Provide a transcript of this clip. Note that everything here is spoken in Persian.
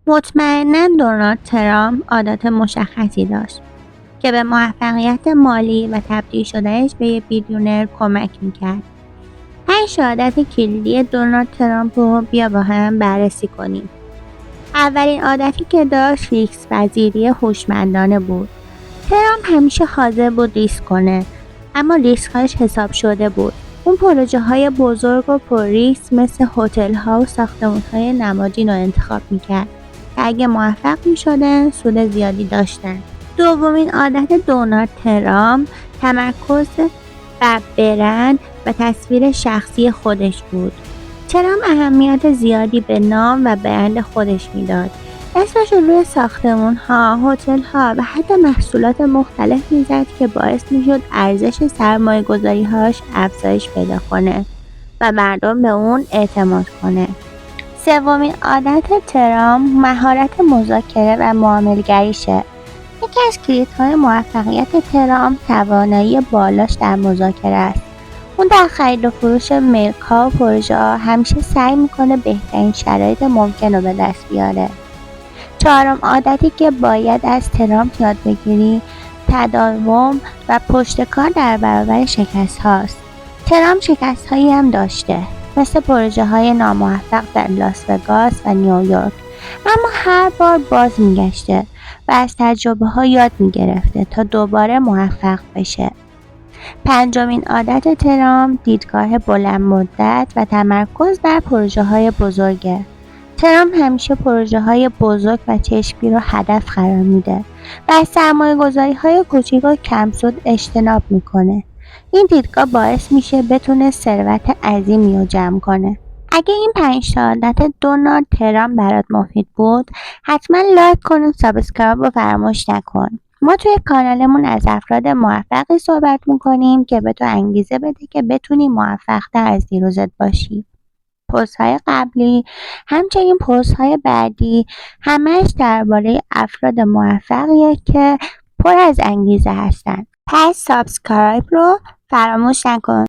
مطمئناً دونالد ترامپ عادات مشخصی داشت که به موفقیت مالی و تبدیل شدنش به یک بیلیونر کمک میکرد. 5 عادت کلیدی دونالد ترامپ رو بیا با هم بررسی کنیم. اولین عادتی که داشت ریسک پذیری هوشمندانه بود. ترامپ همیشه حاضر بود ریسک کنه، اما ریسک‌هاش حساب شده بود. اون پروژه‌های بزرگ و پر ریسک مثل هتل‌ها و ساختمان‌های نمادین رو انتخاب میکرد که اگه موفق میشدن سود زیادی داشتن. دومین عادت دونالد ترامپ تمرکز بر برند و تصویر شخصی خودش بود. ترامپ اهمیت زیادی به نام و برند خودش میداد. اسمش رو روی ساختمان‌ها، هتل‌ها و حتی محصولات مختلف میزد که باعث میشد ارزش سرمایه‌گذاری‌هاش افزایش پیدا کنه و مردم به اون اعتماد کنه. سومین عادت ترامپ مهارت مذاکره و معامله‌گریشه. یکی از کلیدهای موفقیت ترامپ توانایی بالاش در مذاکره است. اون در خرید و فروش ملک‌ها و پروژه‌ها همیشه سعی میکنه بهترین شرایط ممکن رو به دست بیاره. چهارم عادتی که باید از ترامپ یاد بگیری تداوم و پشتکار در برابر شکست هاست. ترامپ شکست هایی هم داشته، مثل پروژه های ناموفق در لاس وگاس و نیویورک، اما هر بار باز میگشته و از تجربه ها یاد میگرفته تا دوباره موفق بشه. پنجمین عادت ترامپ دیدگاه بلند مدت و تمرکز بر پروژه های بزرگه. ترامپ همیشه پروژه های بزرگ و چشمگیر رو هدف قرار میده و از سرمایه‌گذاری های کوچیک و کمسود اجتناب میکنه. این دیدگاه باعث میشه بتونه ثروت عظیمی رو جمع کنه. اگه این 5 عادت دونالد ترامپ برات مفید بود، حتما لایک کن و سابسکرایب رو فراموش نکن. ما توی کانالمون از افراد موفقی صحبت میکنیم که به تو انگیزه بده که بتونی موفق‌تر از دیروزت باشی. پست‌های قبلی همچنین پست‌های بعدی همش درباره افراد موفقیه که پر از انگیزه هستن. پس سابسکرایب رو فراموش نکن.